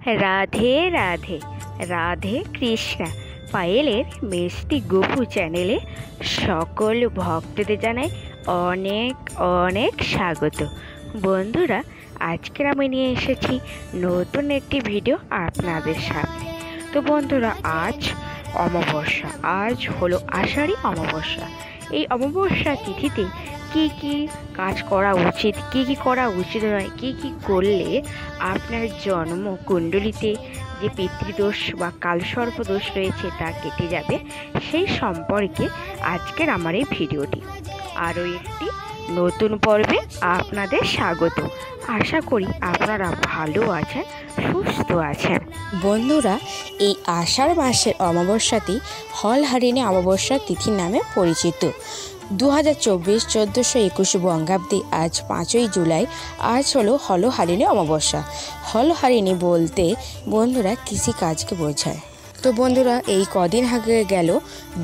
রাধে রাধে, রাধে কৃষ্ণা। পায়েলের মিষ্টি গপু চ্যানেলে সকল ভক্তদের জানাই অনেক অনেক স্বাগত। বন্ধুরা, আজকের আমি নিয়ে এসেছি নতুন একটি ভিডিও আপনাদের সামনে। তো বন্ধুরা, আজ অমাবস্যা, আজ হলো আষাঢ়ী অমাবস্যা। এই অমাবস্যা তিথিতে কি কি কাজ করা উচিত, কি কি করা উচিত নয়, কি কি করলে আপনার জন্ম কুণ্ডলিতে যে পিতৃদোষ বা কালসর্পদোষ রয়েছে তা কেটে যাবে, সেই সম্পর্কে আজকের আমার এই ভিডিওটি। আরও একটি নতুন পর্বে আপনাদের স্বাগত। আশা করি আপনারা ভালো আছেন, সুস্থ আছেন। বন্ধুরা, এই আষাঢ় মাসের অমাবস্যাটি হলহারিণী অমাবস্যা তিথি নামে পরিচিত। 2024 1421 বঙ্গাব্দে আজ 5ই জুলাই, আজ হলো হলহারিণী অমাবস্যা। হলহারিণী বলতে বন্ধুরা কৃষিকাজকে বোঝায়। তো বন্ধুরা, এই কদিন আগে গেল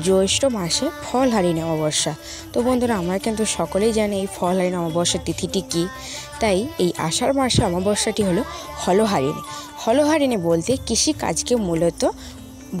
জ্যৈষ্ঠ মাসে ফলহারিণী অমাবস্যা। তো বন্ধুরা, আমরা কিন্তু সকলেই জানি এই ফলহারিণী অমাবস্যার তিথিটি কী। তাই এই আষাঢ় মাসে অমাবস্যাটি হলো হলহারিণী। হলহারিণী বলতে কৃষিকাজকে মূলত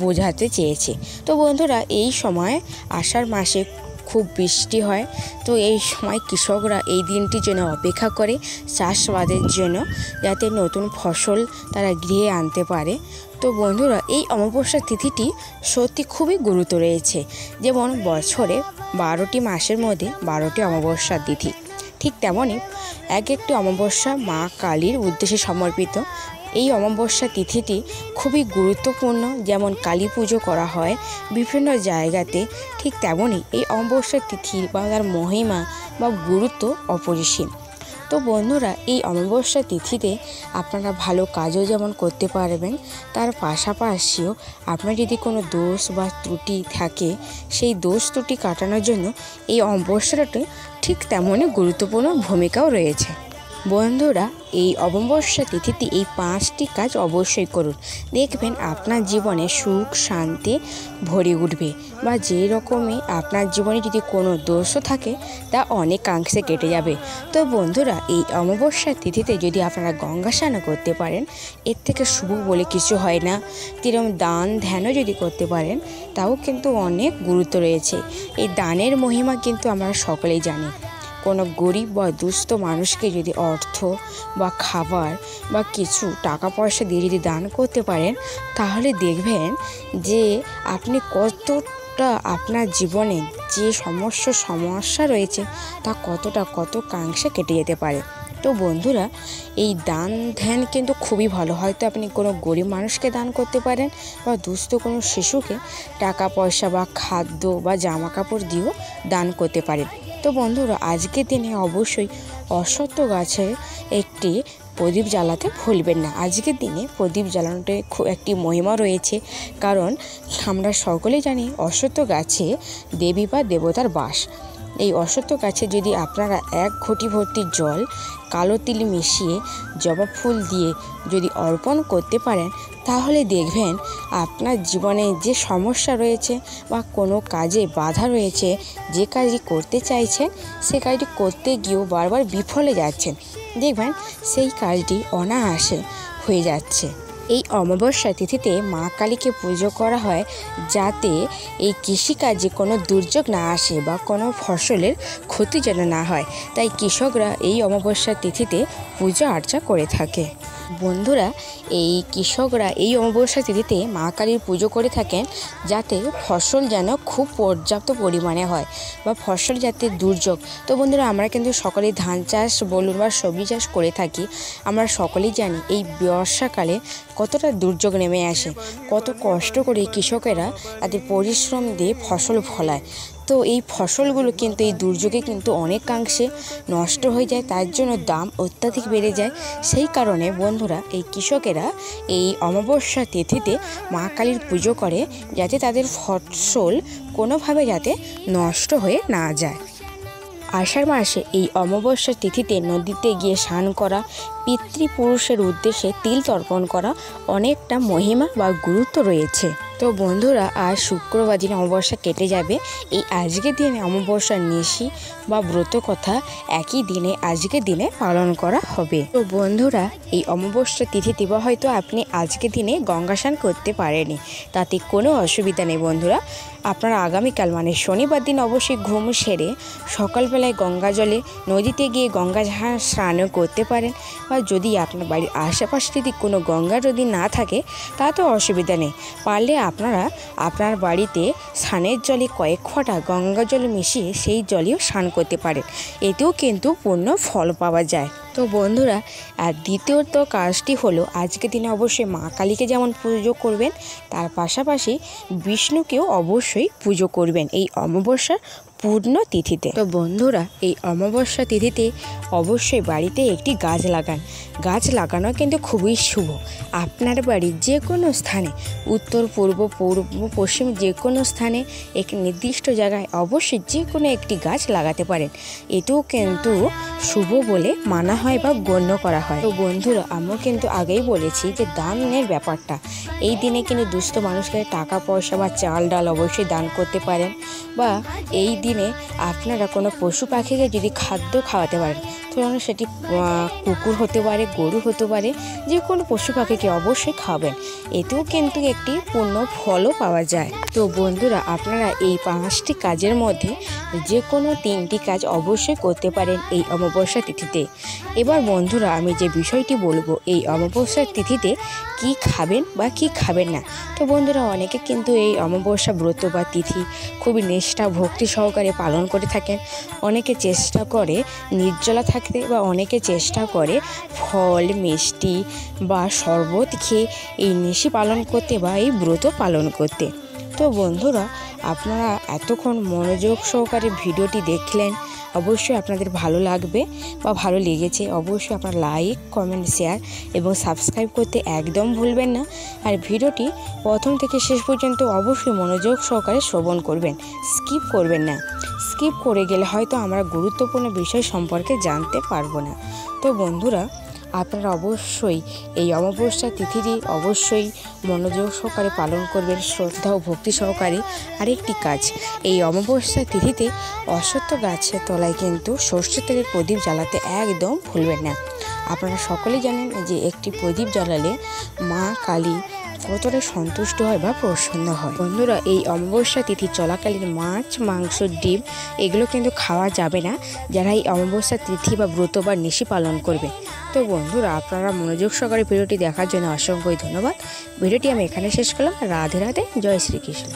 বোঝাতে চেয়েছে। তো বন্ধুরা, এই সময় আষাঢ় মাসে খুব বৃষ্টি হয়। তো এই সময় কৃষকরা এই দিনটির জন্য অপেক্ষা করে চাষবাদের জন্য, যাতে নতুন ফসল তারা গৃহে আনতে পারে। তো বন্ধুরা, এই অমাবস্যা তিথিটি সত্যি খুবই গুরুত্ব রয়েছে। যেমন বছরে 12টি মাসের মধ্যে 12টি অমাবস্যা তিথি, ঠিক তেমনই এক একটি অমাবস্যা মা কালীর উদ্দেশ্যে সমর্পিত। এই অমাবস্যা তিথিটি খুবই গুরুত্বপূর্ণ। যেমন কালী পুজো করা হয় বিভিন্ন জায়গাতে, ঠিক তেমনই এই অমাবস্যা তিথি বা তার মহিমা বা গুরুত্ব অপরিসীম। তো বন্ধুরা, এই অমাবস্যা তিথিতে আপনারা ভালো কাজও যেমন করতে পারবেন, তার পাশাপাশিও আপনার যদি কোনো দোষ বা ত্রুটি থাকে, সেই দোষ ত্রুটি কাটানোর জন্য এই অমাবস্যাটি ঠিক তেমনই গুরুত্বপূর্ণ ভূমিকাও রয়েছে। বন্ধুরা, এই অমাবস্যা তিথিতে এই 5টি কাজ অবশ্যই করুন। দেখবেন আপনার জীবনে সুখ শান্তি ভরে উঠবে, বা যেই রকমই আপনার জীবনে যদি কোনো দোষও থাকে তা অনেকাংশে কেটে যাবে। তো বন্ধুরা, এই অমাবস্যা তিথিতে যদি আপনারা গঙ্গা স্নান করতে পারেন, এর থেকে শুভ বলে কিছু হয় না। যেরকম দান ধ্যানও যদি করতে পারেন, তাও কিন্তু অনেক গুরুত্ব রয়েছে। এই দানের মহিমা কিন্তু আমরা সকলেই জানি। কোনো গরিব বা দুস্থ মানুষকে যদি অর্থ বা খাবার বা কিছু টাকা পয়সা দিয়ে যদি দান করতে পারেন, তাহলে দেখবেন যে আপনি কতটা আপনার জীবনে যে সমস্যা রয়েছে তা কত কাংশে কেটে যেতে পারে। তো বন্ধুরা, এই দান ধ্যান কিন্তু খুবই ভালো। হয়তো আপনি কোনো গরিব মানুষকে দান করতে পারেন, বা দুস্থ কোনো শিশুকে টাকা পয়সা বা খাদ্য বা জামা কাপড় দিয়েও দান করতে পারেন। তো বন্ধুরা, আজকের দিনে অবশ্যই অশ্বত্থ গাছে একটি প্রদীপ জ্বালাতে ভুলবেন না। আজকের দিনে প্রদীপ জ্বালানোতে খুব একটি মহিমা রয়েছে, কারণ আমরা সকলেই জানি অশ্বত্থ গাছে দেবী বা দেবতার বাস। এই অশ্বত্থ গাছে যদি আপনারা 1 ঘটি ভর্তি জল কালো তিল মিশিয়ে জবা ফুল দিয়ে যদি অর্পণ করতে পারেন, তাহলে দেখবেন আপনার জীবনে যে সমস্যা রয়েছে বা কোনো কাজে বাধা রয়েছে, যে কাজটি করতে চাইছেন সে কাজটি করতে গিয়েও বারবার বিফলে যাচ্ছেন, দেখবেন সেই কাজটি অনায়াসে হয়ে যাচ্ছে। এই অমাবস্যা তিথিতে মা কালীকে পুজো করা হয়, যাতে এই কৃষিকাজে কোনো দুর্যোগ না আসে বা কোনো ফসলের ক্ষতি যেন না হয়। তাই কৃষকরা এই অমাবস্যা তিথিতে পূজা আর্চা করে থাকে। বন্ধুরা, এই কৃষকরা এই অমাবস্যা তিথিতে মা কালীর পুজো করে থাকেন, যাতে ফসল যেন খুব পর্যাপ্ত পরিমাণে হয় বা ফসল যাতে দুর্যোগ। তো বন্ধুরা, আমরা কিন্তু সকলেই ধান চাষ বলুন বা সবজি চাষ করে থাকি। আমরা সকলেই জানি এই বর্ষাকালে কতটা দুর্যোগ নেমে আসে, কত কষ্ট করে কৃষকেরা তাদের পরিশ্রম দিয়ে ফসল ফলায়। তো এই ফসলগুলো কিন্তু এই দুর্যোগে কিন্তু অনেকাংশে নষ্ট হয়ে যায়, তার জন্য দাম অত্যাধিক বেড়ে যায়। সেই কারণে বন্ধুরা, এই কৃষকেরা এই অমাবস্যা তিথিতে মা কালীর পুজো করে, যাতে তাদের ফসল কোনোভাবে যাতে নষ্ট হয়ে না যায়। আষাঢ় মাসে এই অমাবস্যা তিথিতে নদীতে গিয়ে স্নান করা, পিতৃপুরুষের উদ্দেশ্যে তিল তর্পণ করা অনেকটা মহিমা বা গুরুত্ব রয়েছে। তো বন্ধুরা আজ শুক্রবার দিন অমাবস্যা কেটে যাবে। এই আজকের দিনে অমাবস্যার নিশি বা ব্রত কথা একই দিনে আজকের দিনে পালন করা হবে। তো বন্ধুরা এই অমাবস্যা তিথিতে বা হয়তো আপনি আজকের দিনে গঙ্গা স্নান করতে পারেনি, তাতে কোনো অসুবিধা নেই বন্ধুরা। আপনারা আগামীকাল মানে শনিবার দিন অবশ্যই ঘুম সেরে সকালবেলায় গঙ্গা জলে নদীতে গিয়ে গঙ্গা স্নানও করতে পারেন, বা যদি আপনার বাড়ির আশেপাশে যদি কোনো গঙ্গা যদি না থাকে তা তো অসুবিধা নেই, পারলে আপনারা আপনার বাড়িতে স্নানের জলে কয়েক ফোঁটা গঙ্গা জল মিশিয়ে সেই জলেও স্নান করতে পারেন, এতেও কিন্তু পূর্ণ ফল পাওয়া যায়। তো বন্ধুরা আর দ্বিতীয়ত কাজটি হলো আজকের দিনে অবশ্যই মা কালীকে যেমন পুজো করবেন, তার পাশাপাশি বিষ্ণুকেও অবশ্যই পুজো করবেন এই অমাবস্যার পূর্ণ তিথিতে। তো বন্ধুরা এই অমাবস্যা তিথিতে অবশ্যই বাড়িতে একটি গাছ লাগান। গাছ লাগানো কিন্তু খুবই শুভ। আপনার বাড়ির যে কোনো স্থানে উত্তর পূর্ব পশ্চিম যে কোনো স্থানে এক নির্দিষ্ট জায়গায় অবশ্যই যে কোনো একটি গাছ লাগাতে পারেন, এতেও কিন্তু শুভ বলে মানা হয় বা গণ্য করা হয়। তো বন্ধুরা আমরা কিন্তু আগেই বলেছি যে দানের ব্যাপারটা, এই দিনে কিন্তু দুস্থ মানুষকে টাকা পয়সা বা চাল ডাল অবশ্যই দান করতে পারেন, বা এই দিনে আপনারা কোনো পশু পাখিকে যদি খাদ্য খাওয়াতে পারেন, ধরুন সেটি কুকুর হতে পারে, গরু হতে পারে, যে কোনো পশু পাখিকে অবশ্যই খাবেন, এতেও কিন্তু একটি পূর্ণ ফলও পাওয়া যায়। তো বন্ধুরা আপনারা এই 5টি কাজের মধ্যে যে কোনো 3টি কাজ অবশ্যই করতে পারেন এই অমাবস্যা তিথিতে। এবার বন্ধুরা আমি যে বিষয়টি বলবো এই অমাবস্যার তিথিতে কি খাবেন বা কি খাবেন না। তো বন্ধুরা অনেকে কিন্তু এই অমাবস্যা ব্রত বা তিথি খুবই নিষ্ঠা ভক্তি সহকারে পালন করে থাকেন। অনেকে চেষ্টা করে নির্জলা থাকতে, বা অনেকে চেষ্টা করে ফল মিষ্টি বা শরবত খেয়ে এই নিশি পালন করতে বা এই ব্রত পালন করতে। তো বন্ধুরা আপনারা এতক্ষণ মনোযোগ সহকারে ভিডিওটি দেখলেন, অবশ্যই আপনাদের ভালো লাগবে বা ভালো লেগেছে অবশ্যই আপনারা লাইক কমেন্ট শেয়ার এবং সাবস্ক্রাইব করতে একদম ভুলবেন না। আর ভিডিওটি প্রথম থেকে শেষ পর্যন্ত অবশ্যই মনোযোগ সহকারে শ্রবণ করবেন, স্কিপ করবেন না। স্কিপ করে গেলে হয়তো আমরা গুরুত্বপূর্ণ বিষয় সম্পর্কে জানতে পারবো না। তো বন্ধুরা আপনারা অবশ্যই এই অমাবস্যা তিথিটি অবশ্যই মনোযোগ সহকারে পালন করবেন, শ্রদ্ধা ও ভক্তি সহকারে। আরেকটি কাজ, এই অমাবস্যা তিথিতে অশ্বত্থ গাছের তলায় কিন্তু সর্ষের তেলের প্রদীপ জ্বালাতে একদম ভুলবেন না। আপনারা সকলেই জানেন যে একটি প্রদীপ জ্বালালে মা কালী কতটা সন্তুষ্ট হয় বা প্রসন্ন হয়। বন্ধুরা এই অমাবস্যা তিথি চলাকালীন মাছ মাংস ডিম এগুলো কিন্তু খাওয়া যাবে না, যারা এই অমাবস্যা তিথি বা ব্রত বা নিশি পালন করবে। তো বন্ধুরা আপনারা মনোযোগ সহকারে ভিডিওটি দেখার জন্য অসংখ্য ধন্যবাদ। ভিডিওটি আমি এখানে শেষ করলাম। রাধে রাধে, জয় শ্রীকৃষ্ণ।